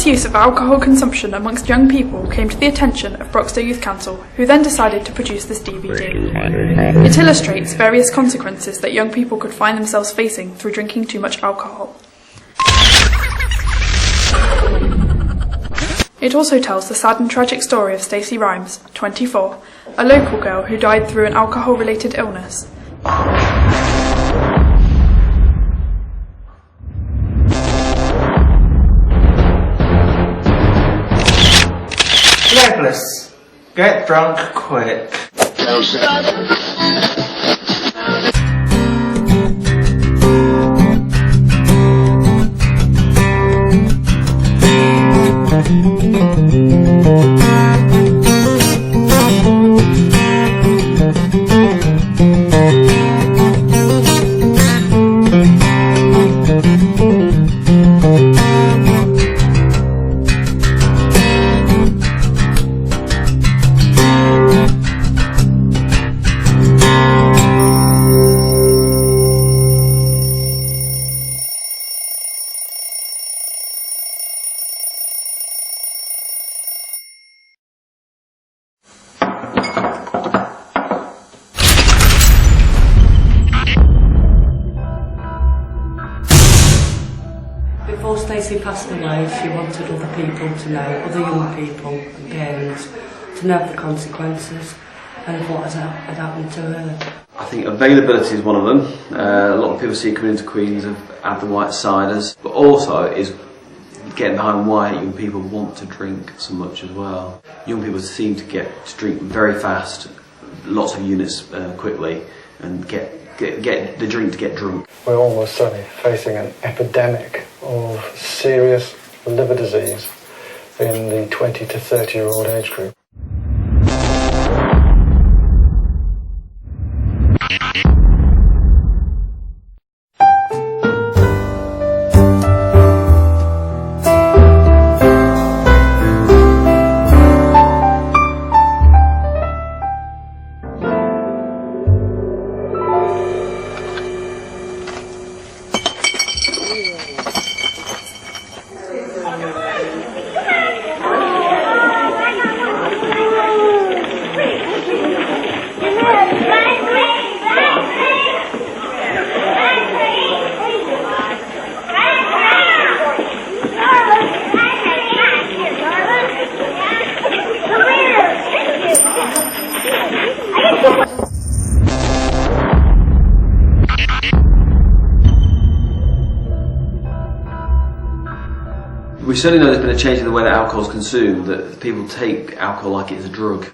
misuse of alcohol consumption amongst young people came to the attention of Broxtowe Youth Council, who then decided to produce this DVD. It illustrates various consequences that young people could find themselves facing through drinking too much alcohol. It also tells the sad and tragic story of Stacey Rhymes, 24, a local girl who died through an alcohol-related illness. Reckless. Get drunk quick. Before Stacey passed away, she wanted other people to know, other young people and parents, to know the consequences and what had happened to her. I think availability is one of them. A lot of people see coming into Queens have had the white ciders, but also is getting behind why young people want to drink so much as well. Young people seem to drink very fast, lots of units quickly, and get the drink to get drunk. We're almost certainly facing an epidemic of serious liver disease in the 20 to 30-year-old age group. We certainly know there's been a change in the way that alcohol is consumed, that people take alcohol like it is a drug.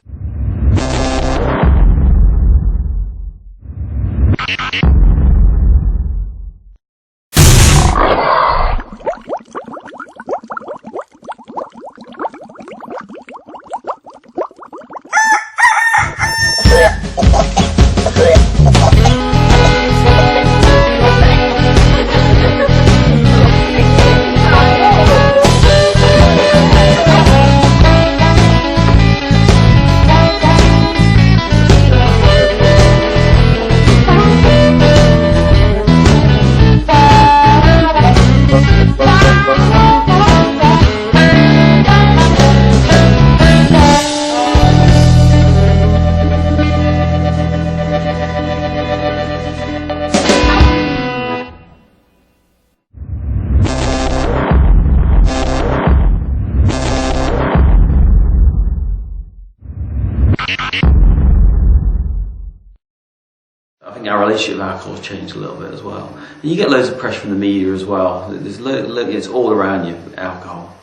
I think our relationship with alcohol has changed a little bit as well. And you get loads of pressure from the media as well. It's all around you, alcohol.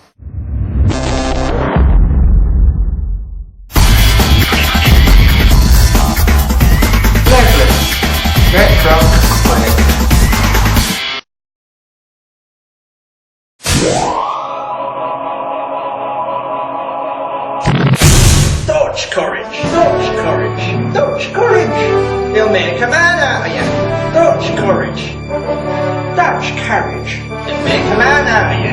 Reckless. Get drunk quick. Dodge courage. Dodge courage. Dodge courage. He'll make a man out of you. Dodge courage. Dodge courage. He'll make a man out of you.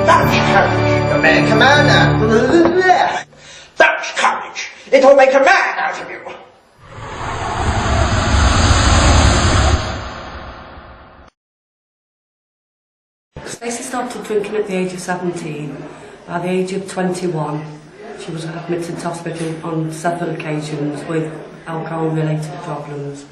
Dodge courage. He'll make a man out of you. Dodge courage. It'll make a man out of you. Stacey started drinking at the age of 17. By the age of 21, she was admitted to hospital on several occasions with alcohol-related problems.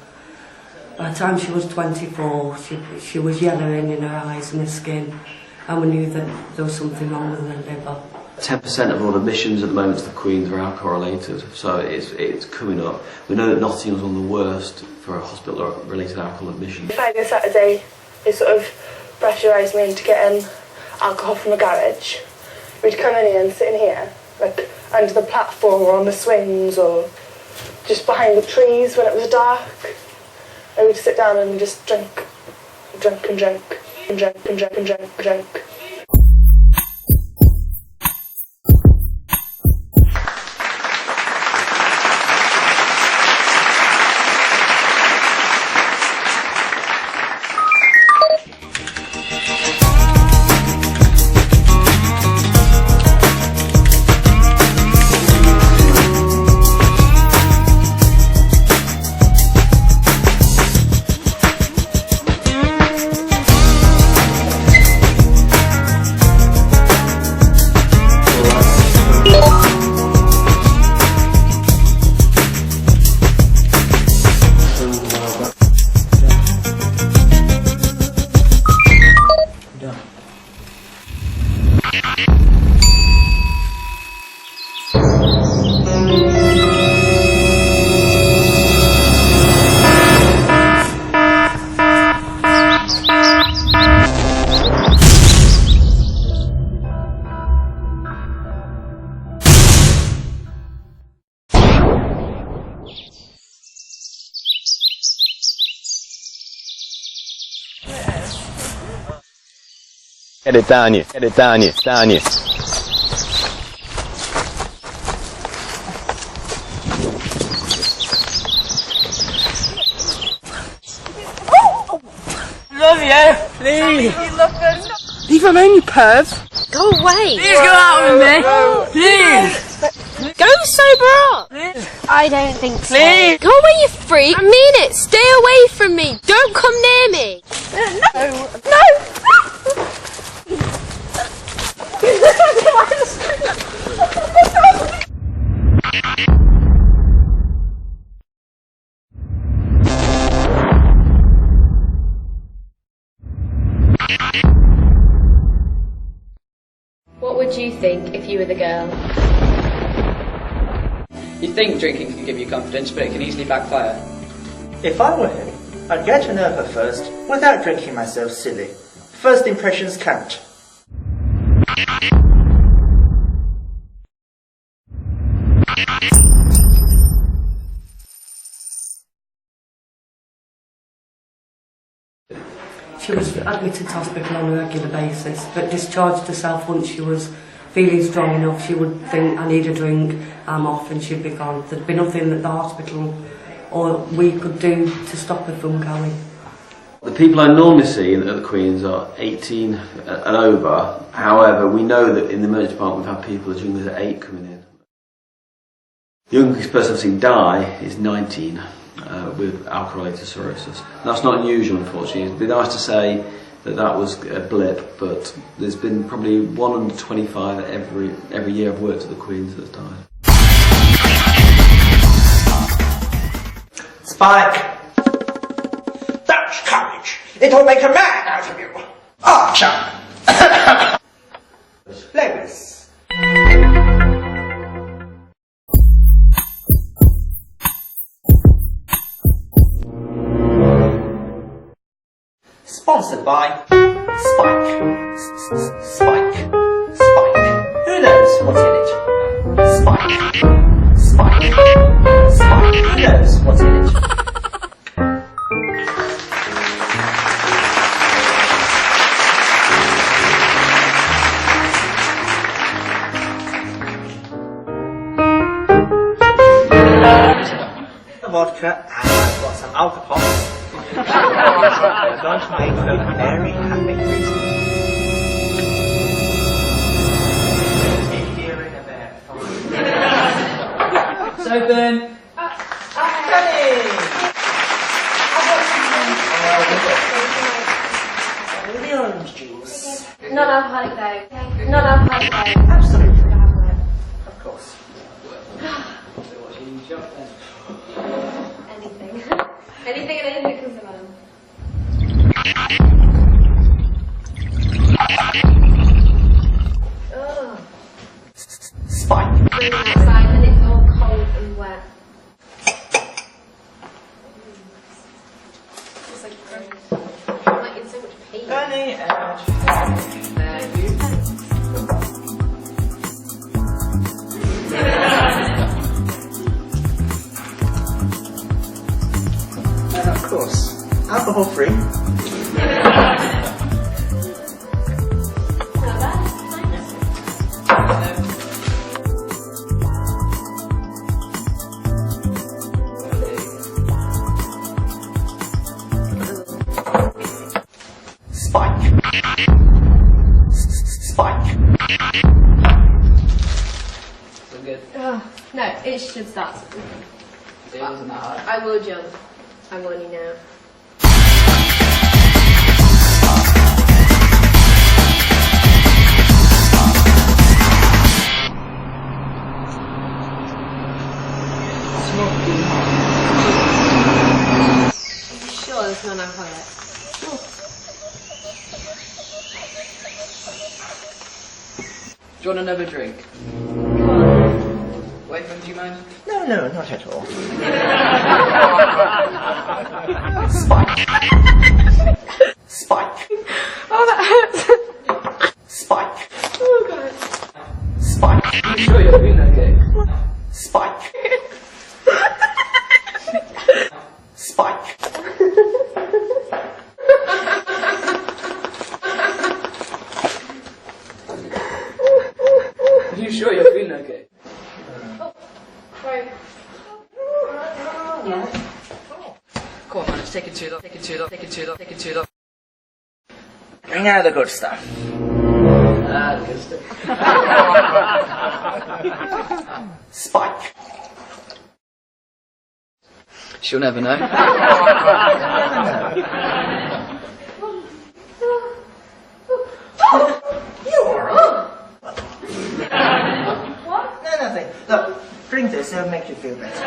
By the time she was 24, she was yellowing in her eyes and her skin, and we knew that there was something wrong with her liver. 10% of all admissions at the moment to the Queen's are alcohol-related, so it's coming up. We know that Nottingham's one of the worst for hospital-related alcohol admissions. Friday, Saturday, they sort of pressurised me into getting alcohol from a garage. We'd come in here and sit in here, like under the platform or on the swings or just behind the trees when it was dark. And we'd sit down and just drink and drink and drink and drink and drink and drink and drink. Get it down you, get it down you, down you. Love you, please. Leave him alone, you perv. Go away. Please go out with me. Please. Go sober up. I don't think so. Please. Go away, you freak. I mean it. Stay away from me. Don't come near me. No! What would you think if you were the girl? You think drinking can give you confidence, but it can easily backfire. If I were him, I'd get to know her first without drinking myself silly. First impressions count. She was admitted to hospital on a regular basis, but discharged herself once she was feeling strong enough. She would think, I need a drink, I'm off, and she'd be gone. There'd be nothing that the hospital or we could do to stop her from going. The people I normally see at the Queen's are 18 and over. However, we know that in the emergency department we've had people as young as 8 coming in. The youngest person I've seen die is 19 with alcohol-related cirrhosis. That's not unusual, unfortunately. It'd be nice to say that that was a blip, but there's been probably 125 every year I've worked at the Queen's that's died. Spike! That's courage! It'll make a man out of you! Archer! Lewis! Sponsored by Spike. Spike. Spike. Who knows what's in it? Spike. Spike. Spike. Who knows what's in it? Vodka and I've got some alcohol. I'm going to make you very happy. Here in a bed. So then, with the orange juice. Non-alcoholic though, okay? Non-alcoholic though. Absolutely. Of course. Anything. Anything and anything that comes along. Oh. Spike. Bring it outside and it's all cold and wet. It's like in so much pain. Of course. Alcohol free. Spike. Spike. So good. Oh, no, it should start. It wasn't that hard. I will jump. I warn you now. Are you sure there's non-alcoholic? Do you want another drink? Waitman, do you mind? No, not at all. Spike. Spike. Oh, that hurts. Spike. Oh, God. Spike. Are you sure you're feeling okay? Spike. Spike. Are you sure you're feeling okay? Sorry. Come on, man, let's take it to the. Bring out the good stuff. Ah, good stuff. Spike. She'll never know. You alright? What? No, nothing. Look, drink this, it'll make you feel better.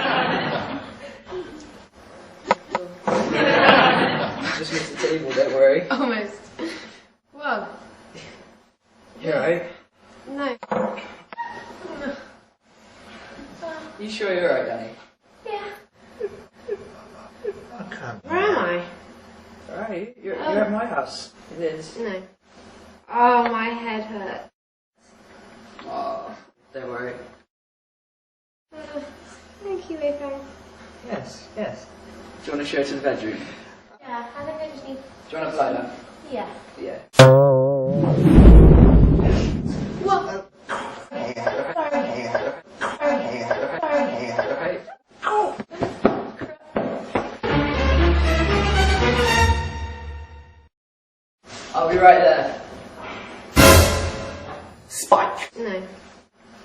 Just miss the table, don't worry. Almost. Whoa. You alright? No. You sure you're alright, Danny? Yeah. Oh, come Where am I? Alright, you're at my house. It is. No. Oh, my head hurts. Oh, don't worry. Thank you, Ethan. Yes, yes. Do you want to show to the bedroom? Yeah, I think I just need... Do you want to fly down? Yeah. Yeah. What? Alright. I'll be right there. Spike. No.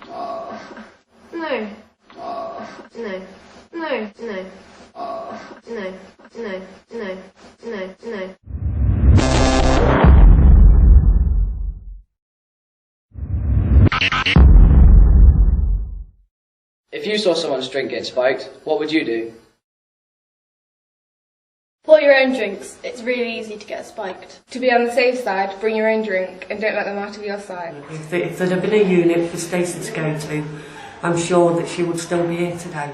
Oh. No. Oh. No. No. No. Oh. No. No. No. No. No. If you saw someone's drink get spiked, what would you do? Pour your own drinks. It's really easy to get spiked. To be on the safe side, bring your own drink and don't let them out of your sight. If there'd have been a unit for Stacey to go to, I'm sure that she would still be here today.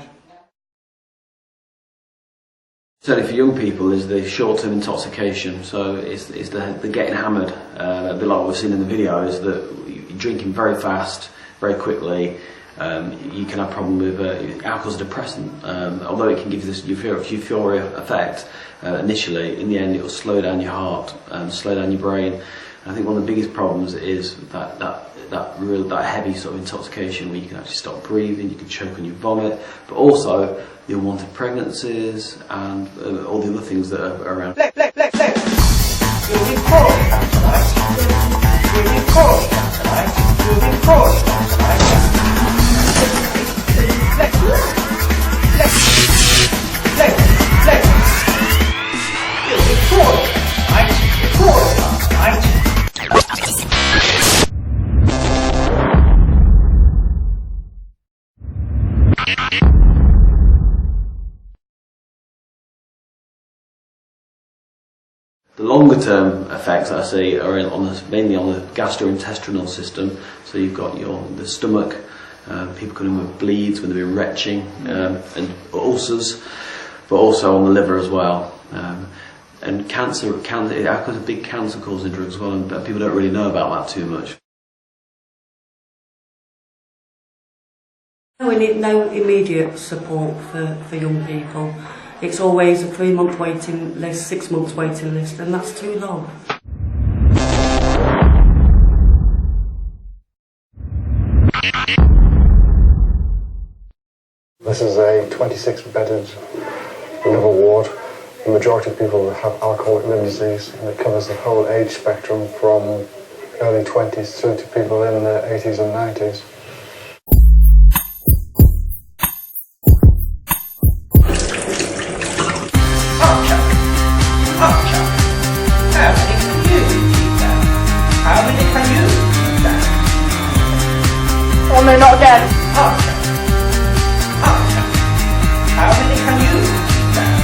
Certainly for young people is the short-term intoxication, so it's the getting hammered, a bit like we've seen in the videos, that you're drinking very fast, very quickly. You can have a problem with alcohol's a depressant, although it can give you this euphoria effect initially. In the end, it will slow down your heart, slow down your brain. And I think one of the biggest problems is that heavy sort of intoxication where you can actually stop breathing, you can choke on your vomit, but also the unwanted pregnancies and all the other things that are around. You'll be poorly tonight. You'll be poorly tonight. You'll be poorly tonight. You'll be poorly tonight. Poorly tonight. term effects that I see are mainly on the gastrointestinal system. So you've got the stomach, people coming with bleeds when they've been retching, and ulcers, but also on the liver as well. And cancer, it has a big cancer-causing drug as well, and people don't really know about that too much. We need no immediate support for young people. It's always a 3-month waiting list, 6 months waiting list, and that's too long. This is a 26-bedded liver ward. The majority of people have alcoholic liver disease, and it covers the whole age spectrum from early 20s through to people in their 80s and 90s. Oh no, not again. How many can you stand?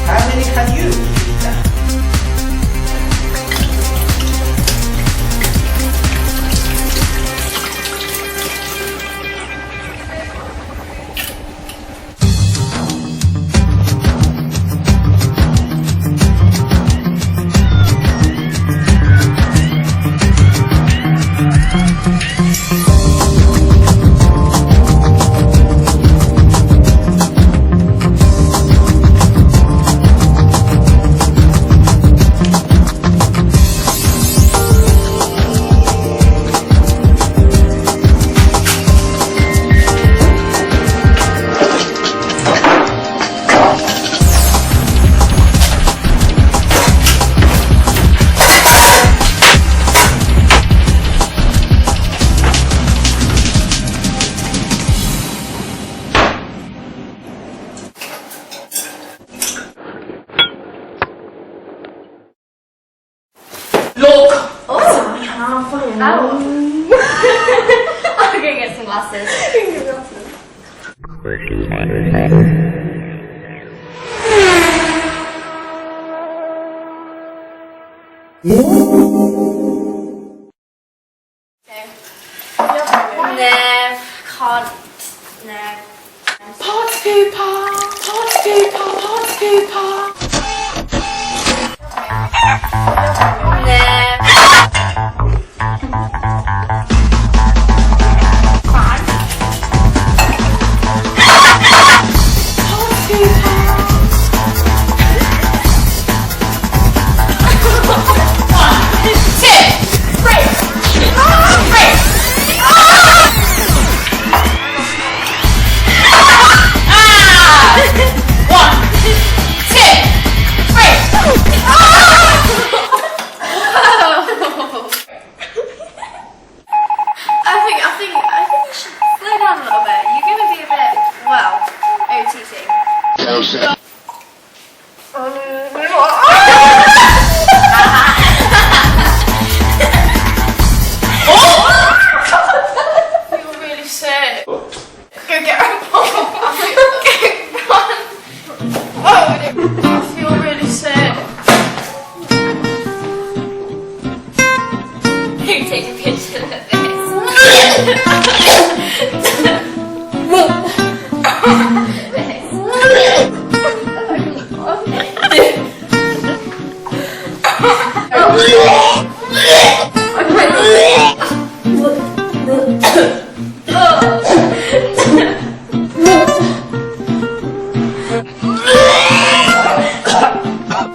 How many can you stand? I'm gonna get some glasses. Take a picture of this.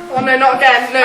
Oh no, not again, no.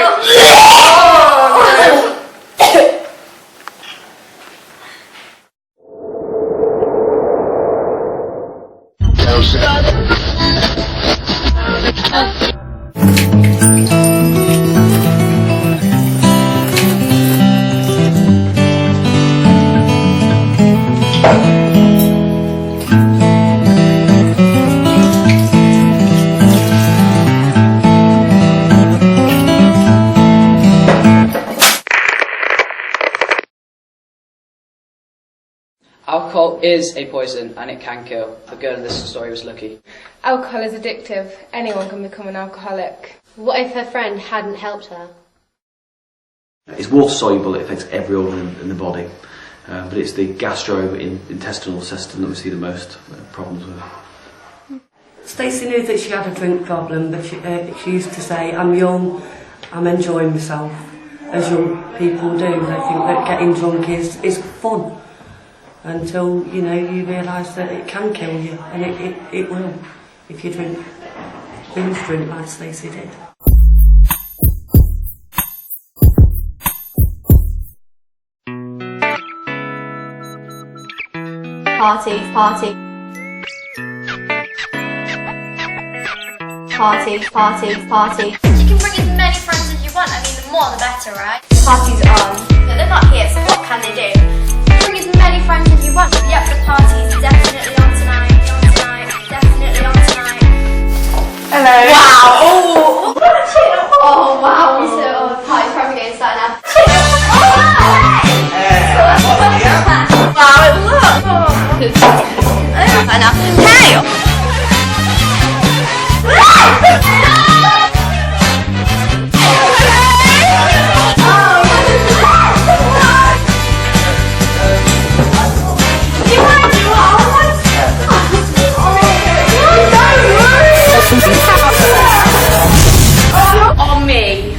Alcohol is a poison and it can kill. The girl in this story was lucky. Alcohol is addictive. Anyone can become an alcoholic. What if her friend hadn't helped her? It's water soluble, it affects every organ in the body, but it's the gastrointestinal system that we see the most problems with. Stacey knew that she had a drink problem, but she used to say, I'm young, I'm enjoying myself, as young people do. They think that getting drunk is fun, until, you know, you realise that it can kill you, and it will, if you binge drink like Stacey did. Party, party. Party, party, party. You can bring as many friends as you want. I mean, the more the better, right? Party's on. But they're not here, so what can they do? Bring as many friends as you want. Yep, the party's definitely on tonight. On tonight. Definitely on tonight. Hello. Wow. Oh. Oh, wow. So, the party's probably going to start now. Wow, look. I know. Hey! On me.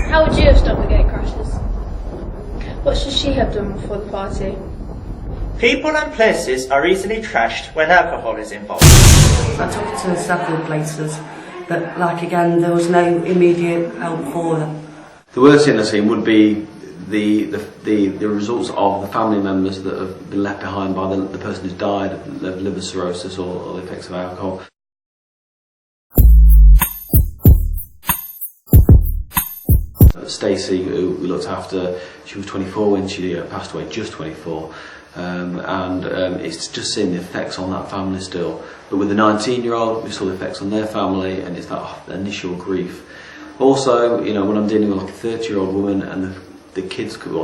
How would you have stopped the gate crashes? What should she have done before the party? People and places are easily trashed when alcohol is involved. I took her to several places, but like again, there was no immediate help for them. The worst thing in the scene would be the results of the family members that have been left behind by the person who's died of liver cirrhosis or the effects of alcohol. Stacey, who we looked after, she was 24 when she passed away, just 24, and it's just seeing the effects on that family still. But with the 19-year-old, we saw the effects on their family, and it's that initial grief. Also, you know, when I'm dealing with like a 30-year-old woman and their kids come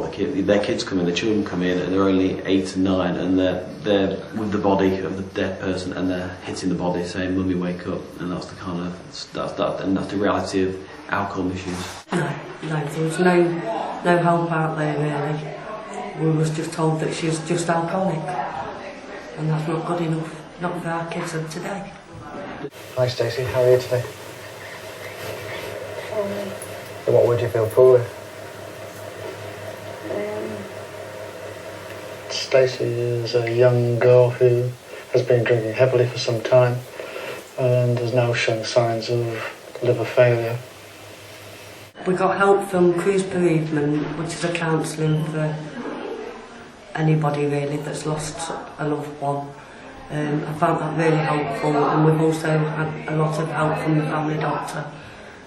in, the children come in, and they're only 8 and 9, and they're with the body of the dead person, and they're hitting the body, saying, "Mummy, wake up," and that's the kind of that's the reality of alcohol misuse. No, there was no help out there really. We was just told that she's just alcoholic, and that's not good enough, not for our kids of today. Hi Stacey, how are you today? And what would you feel poorly? Stacey is a young girl who has been drinking heavily for some time and is now showing signs of liver failure. We got help from Cruise Bereavement, which is a counselling for anybody really that's lost a loved one. I found that really helpful, and we've also had a lot of help from the family doctor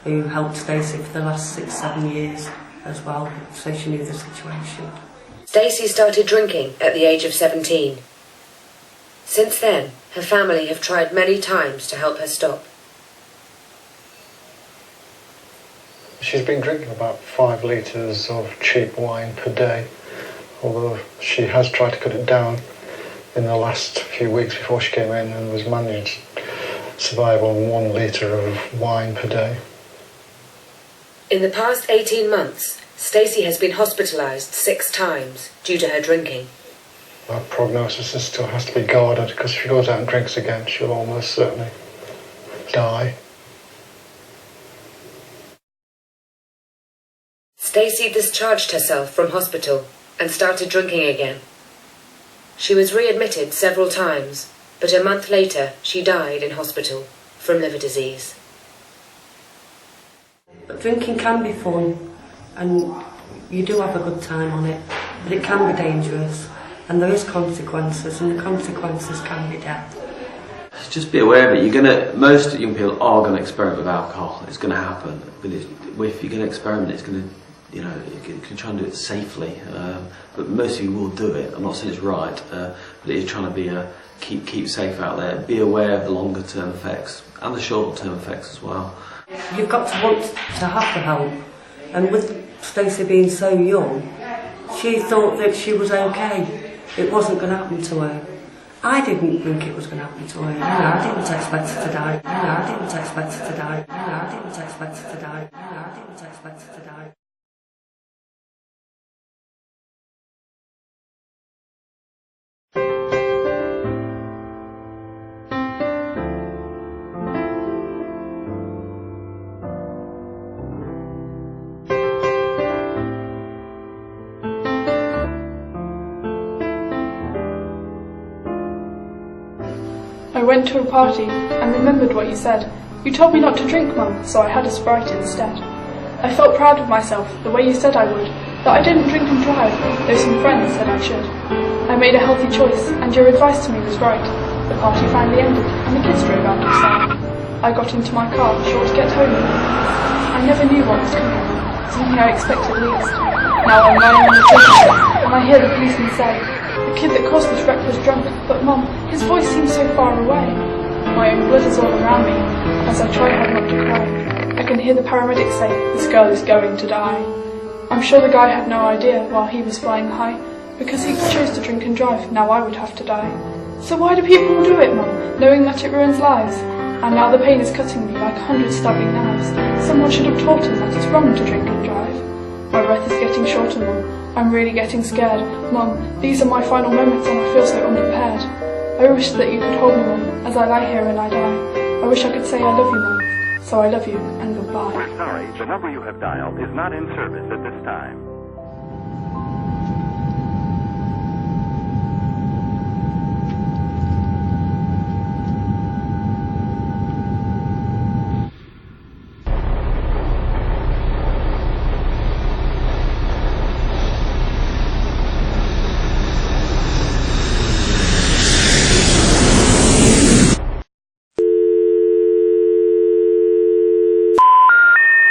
who helped Stacey for the last 6-7 years as well, so she knew the situation. Stacey started drinking at the age of 17. Since then, her family have tried many times to help her stop. She's been drinking about 5 litres of cheap wine per day, although she has tried to cut it down in the last few weeks before she came in, and was managed to survive on 1 litre of wine per day. In the past 18 months, Stacey has been hospitalised 6 times due to her drinking. Her prognosis still has to be guarded, because if she goes out and drinks again, she'll almost certainly die. Stacey discharged herself from hospital and started drinking again. She was readmitted several times, but a month later she died in hospital from liver disease. Drinking can be fun, and you do have a good time on it, but it can be dangerous, and there is consequences, and the consequences can be death. Just be aware of it. Most young people are going to experiment with alcohol. It's going to happen, but if you're going to experiment, it's going to, you can try and do it safely, but most of you will do it. I'm not saying it's right, but it is trying to be keep safe out there. Be aware of the longer term effects and the shorter term effects as well. You've got to want to have the help, and with Stacey being so young, she thought that she was okay. It wasn't going to happen to her. I didn't think it was going to happen to her. I didn't expect her to die. I didn't expect her to die. I didn't expect her to die. I didn't expect her to die. I went to a party and remembered what you said. You told me not to drink, Mum, so I had a Sprite instead. I felt proud of myself, the way you said I would, that I didn't drink and drive, though some friends said I should. I made a healthy choice, and your advice to me was right. The party finally ended, and the kids drove out of sight. I got into my car, sure to get home. I never knew what was coming, something I expected least. Now I'm lying on the table, and I hear the policeman say, "The kid that caused this wreck was drunk, but Mum, his voice seems so far away." My own blood is all around me, as I try hard not to cry. I can hear the paramedic say, "This girl is going to die." I'm sure the guy had no idea while he was flying high, because he chose to drink and drive, now I would have to die. So why do people do it, Mum, knowing that it ruins lives? And now the pain is cutting me like 100 stabbing knives. Someone should have taught him that it's wrong to drink and drive. My breath is getting shorter, Mum. I'm really getting scared. Mum, these are my final moments and I feel so unprepared. I wish that you could hold me, Mum, as I lie here and I die. I wish I could say I love you, Mum. So I love you, and goodbye. We're sorry, the number you have dialed is not in service at this time.